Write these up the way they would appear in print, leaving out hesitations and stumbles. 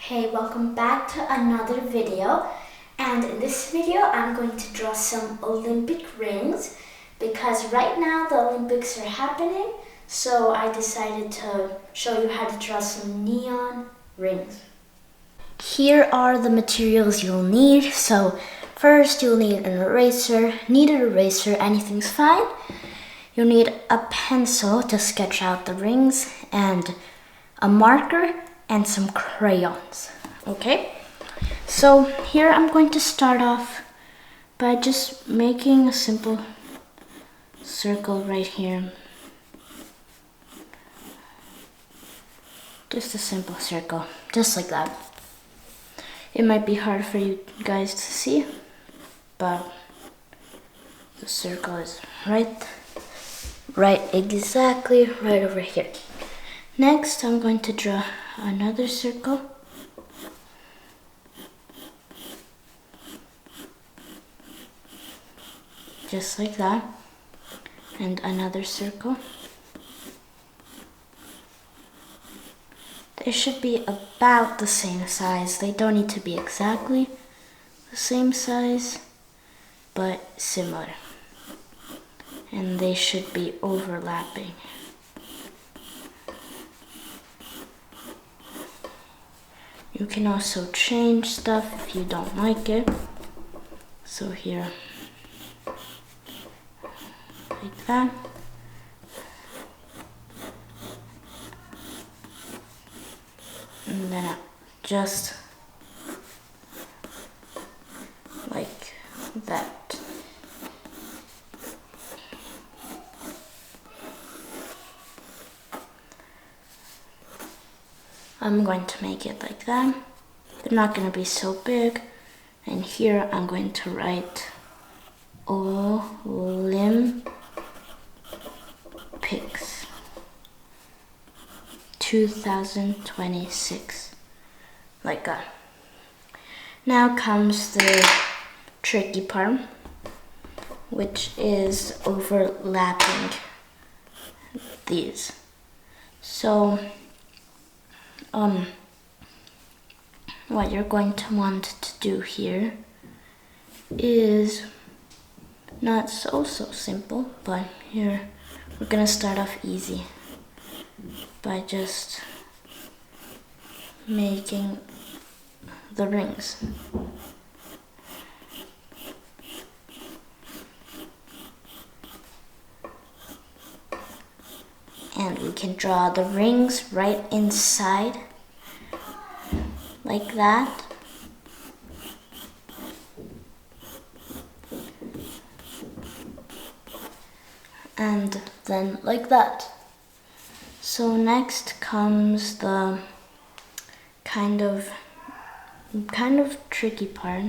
Hey, welcome back to another video. And in this video, I'm going to draw some Olympic rings because right now the Olympics are happening. So I decided to show you how to draw some neon rings. Here are the materials you'll need. So first you'll need an eraser. Needed eraser, anything's fine. You'll need a pencil to sketch out the rings and a marker and some crayons, okay? So here I'm going to start off by just making a simple circle right here. Just a simple circle, just like that. It might be hard for you guys to see, but the circle is exactly right over here. Next, I'm going to draw another circle. Just like that. And another circle. They should be about the same size. They don't need to be exactly the same size, but similar. And they should be overlapping. You can also change stuff if you don't like it. So here, like that. And then just like that. I'm going to make it like that. They're not going to be so big. And here I'm going to write Olympics 2026. Like that. Now comes the tricky part, which is overlapping these. So what you're going to want to do here is not so simple, but here we're gonna start off easy by just making the rings. And we can draw the rings right inside, like that. And then like that. So next comes the kind of tricky part.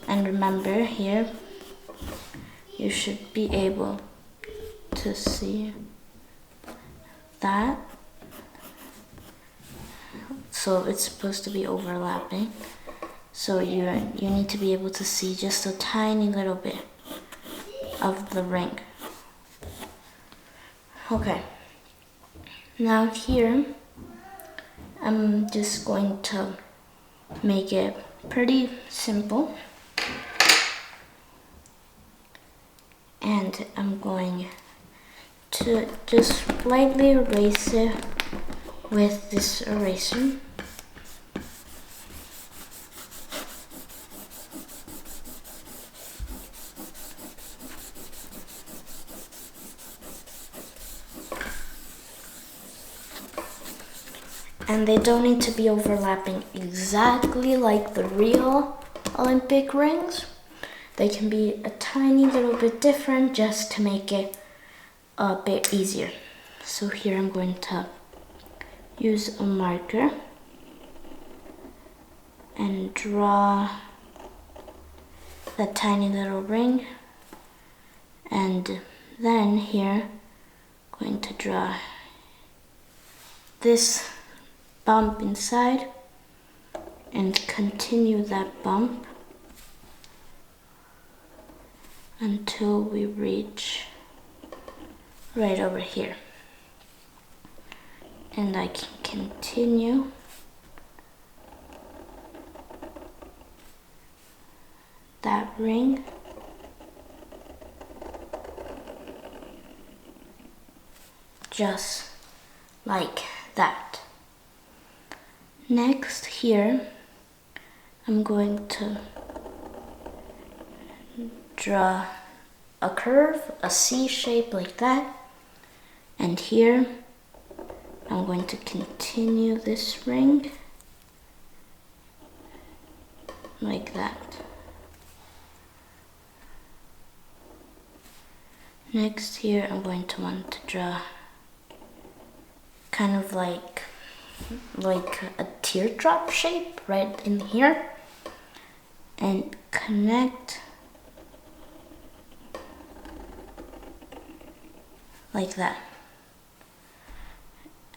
And remember here, you should be able to see that. So it's supposed to be overlapping. So you need to be able to see just a tiny little bit of the ring. Okay. Now here, I'm just going to make it pretty simple. And I'm going to just lightly erase it with this eraser. And they don't need to be overlapping exactly like the real Olympic rings. They can be a tiny little bit different just to make it a bit easier. So here I'm going to use a marker and draw that tiny little ring. And then here, I'm going to draw this bump inside and continue that bump until we reach right over here. And I can continue that ring. Just like that. Next here, I'm going to draw a curve, a C shape like that. And here, I'm going to continue this ring like that. Next here, I'm going to want to draw kind of like a teardrop shape right in here and connect like that.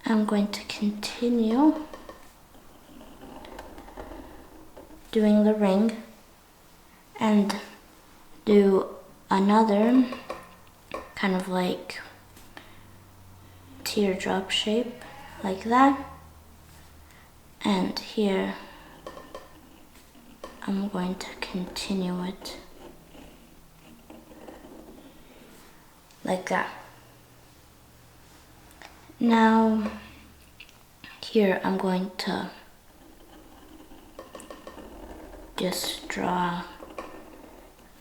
I'm going to continue doing the ring and do another kind of like teardrop shape like that. And here I'm going to continue it like that. Now here I'm going to just draw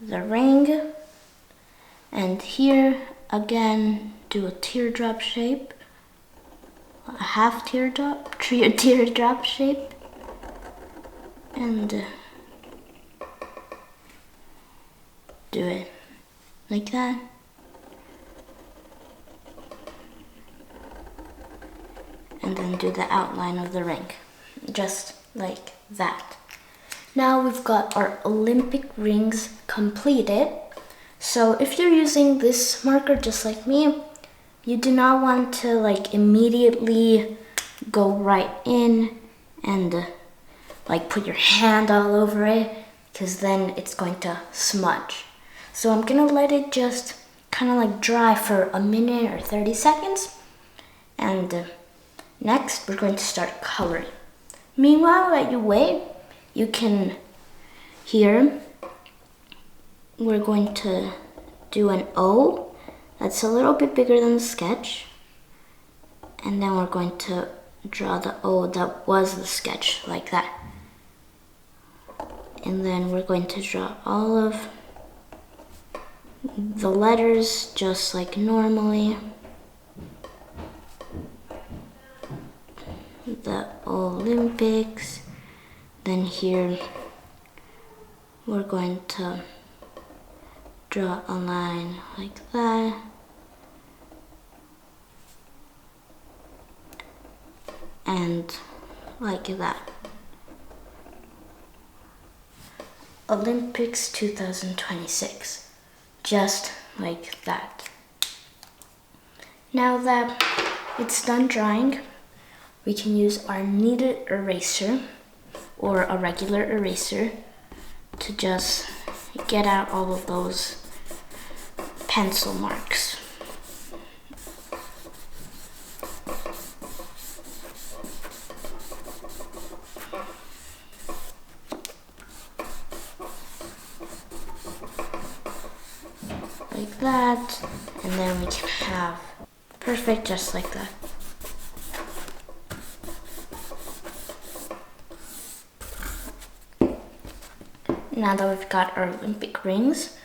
the ring, and here again do a teardrop shape, a half teardrop, teardrop shape, and do it like that. And then do the outline of the ring, just like that. Now we've got our Olympic rings completed. So if you're using this marker just like me, you do not want to like immediately go right in and like put your hand all over it, because then it's going to smudge. So I'm gonna let it just kind of like dry for a minute or 30 seconds. And next, we're going to start coloring. Meanwhile, while you wait, you can, here, we're going to do an O that's a little bit bigger than the sketch. And then we're going to draw the O that was the sketch, like that. And then we're going to draw all of the letters just like normally. The Olympics. Then here we're going to draw a line like that. And like that. Olympics 2026. Just like that. Now that it's done drying, we can use our kneaded eraser or a regular eraser to just get out all of those pencil marks. Like that, and then we can have perfect just like that. Now that we've got our Olympic rings,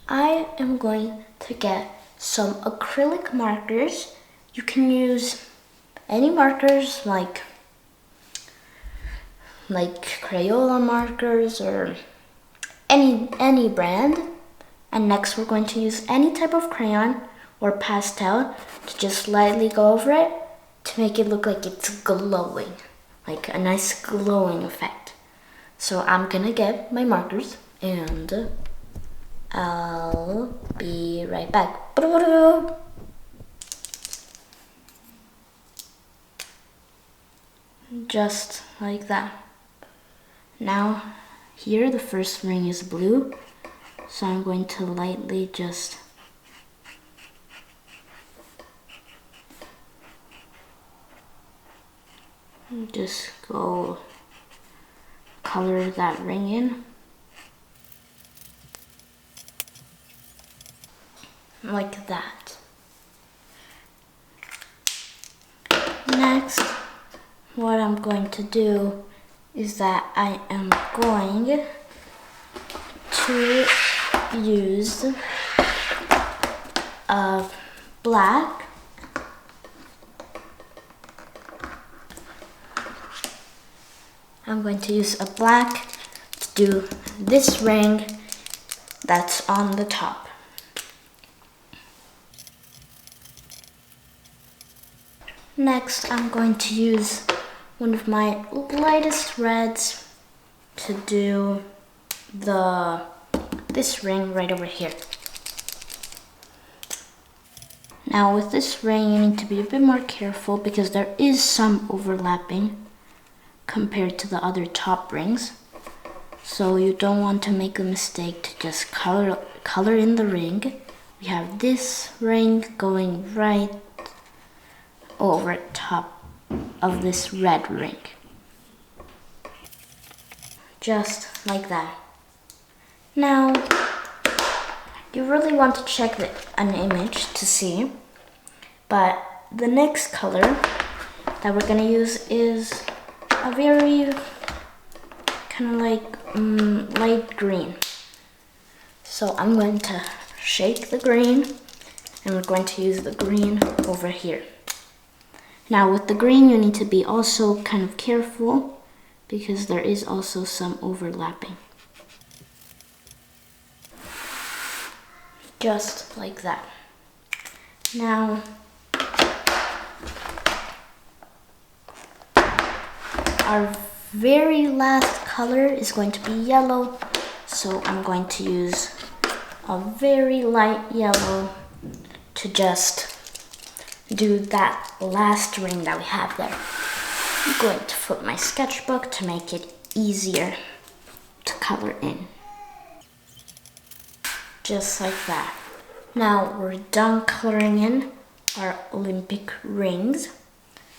I am going to get some acrylic markers. You can use any markers like Crayola markers or any brand. And next we're going to use any type of crayon or pastel to just lightly go over it to make it look like it's glowing, like a nice glowing effect. So I'm gonna get my markers and I'll be right back. Just like that. Now here the first ring is blue, so I'm going to lightly just go color that ring in. like that. Next, what I'm going to do is that I am going to use black. I'm going to use a black to do this ring that's on the top. Next, I'm going to use one of my lightest reds to do this ring right over here. Now with this ring, you need to be a bit more careful because there is some overlapping compared to the other top rings. So you don't want to make a mistake to just color in the ring. We have this ring going right over top of this red ring. Just like that. Now, you really want to check an image to see, but the next color that we're gonna use is a very kind of like light green. So I'm going to shake the green and we're going to use the green over here. Now with the green, you need to be also kind of careful because there is also some overlapping. Just like that. Now, our very last color is going to be yellow, so I'm going to use a very light yellow to just do that last ring that we have there. I'm going to flip my sketchbook to make it easier to color in. Just like that. Now we're done coloring in our Olympic rings.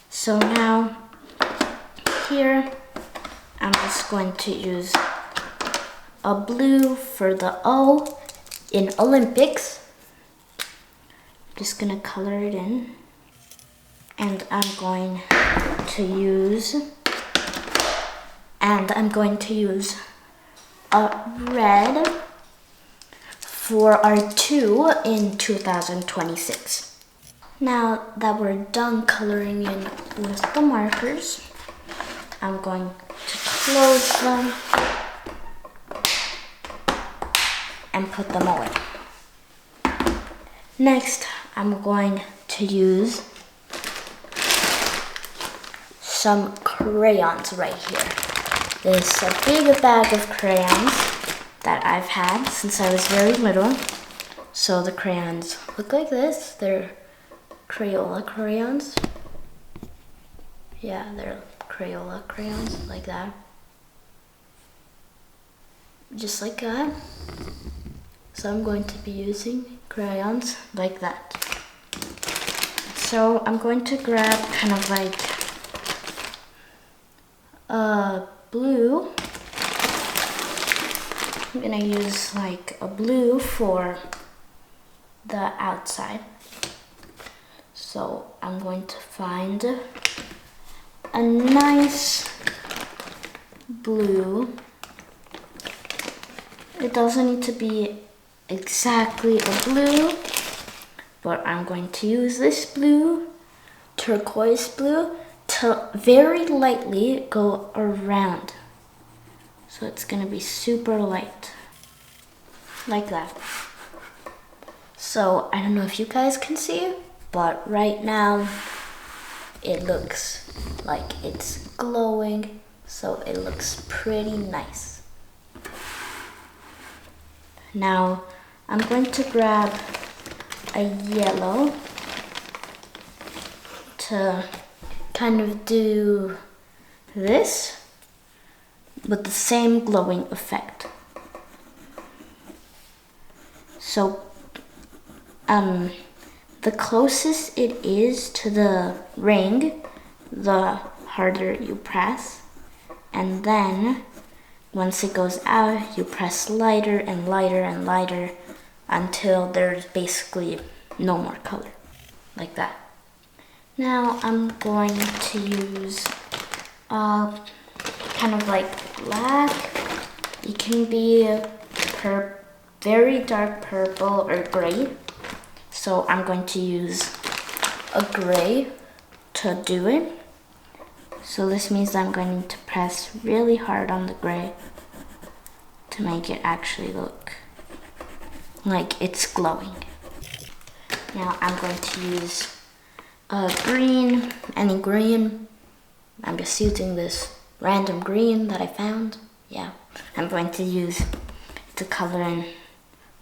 So now here I'm just going to use a blue for the O in Olympics. Just gonna color it in. And I'm going to use a red for our 2 in 2026. Now that we're done coloring in with the markers, I'm going to close them and put them away. Next, I'm going to use some crayons right here. This is a big bag of crayons that I've had since I was very little. So the crayons look like this. They're Crayola crayons. Yeah, they're Crayola crayons, like that. Just like that. So I'm going to be using crayons like that. So I'm going to grab kind of like blue. I'm gonna use like a blue for the outside. So I'm going to find a nice blue. It doesn't need to be exactly a blue, but I'm going to use this blue, turquoise blue, to very lightly go around. So it's gonna be super light, like that. So I don't know if you guys can see, but right now it looks like it's glowing, so it looks pretty nice. Now I'm going to grab a yellow to kind of do this with the same glowing effect. So the closest it is to the ring, the harder you press, and then once it goes out, you press lighter and lighter and lighter until there's basically no more color, like that. Now I'm going to use kind of like black. It can be very dark purple or gray. So I'm going to use a gray to do it. So this means I'm going to press really hard on the gray to make it actually look like it's glowing. Now I'm going to use a green, any green. I'm just using this random green that I found. Yeah, I'm going to use to color in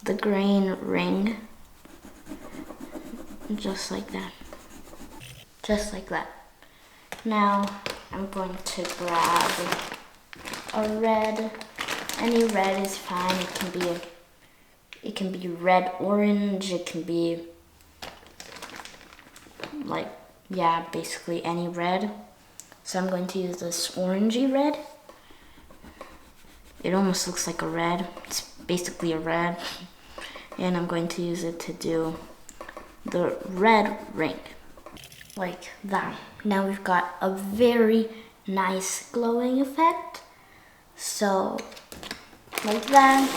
the green ring. Just like that. Just like that. Now I'm going to grab a red. Any red is fine. It can be red orange. It can be like, yeah, basically any red. So I'm going to use this orangey red. It almost looks like a red. It's basically a red. And I'm going to use it to do the red ring, like that. Now we've got a very nice glowing effect. So, like that,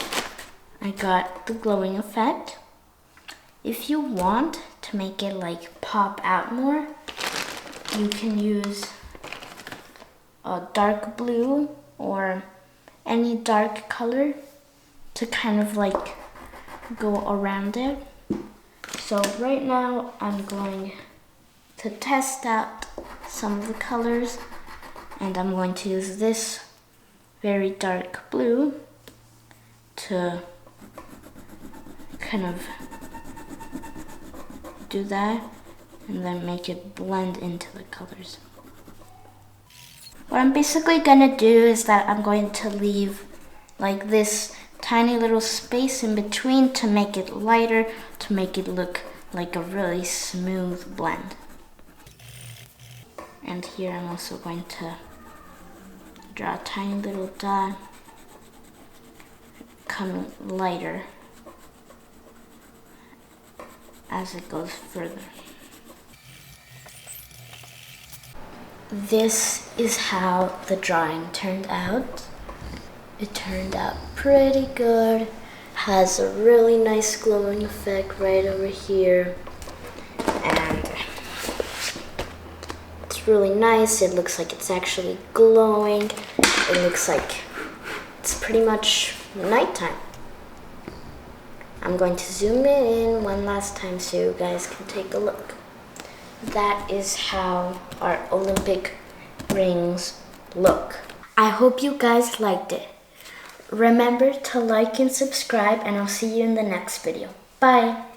I got the glowing effect. If you want to make it like pop out more, you can use a dark blue or any dark color to kind of like go around it. So right now I'm going to test out some of the colors, and I'm going to use this very dark blue to kind of do that and then make it blend into the colors. What I'm basically gonna do is that I'm going to leave like this tiny little space in between to make it lighter, to make it look like a really smooth blend. And here I'm also going to draw a tiny little dot, coming lighter as it goes further. This is how the drawing turned out. It turned out pretty good. Has a really nice glowing effect right over here. And it's really nice. It looks like it's actually glowing. It looks like it's pretty much nighttime. I'm going to zoom in one last time so you guys can take a look. That is how our Olympic rings look. I hope you guys liked it. Remember to like and subscribe, and I'll see you in the next video. Bye!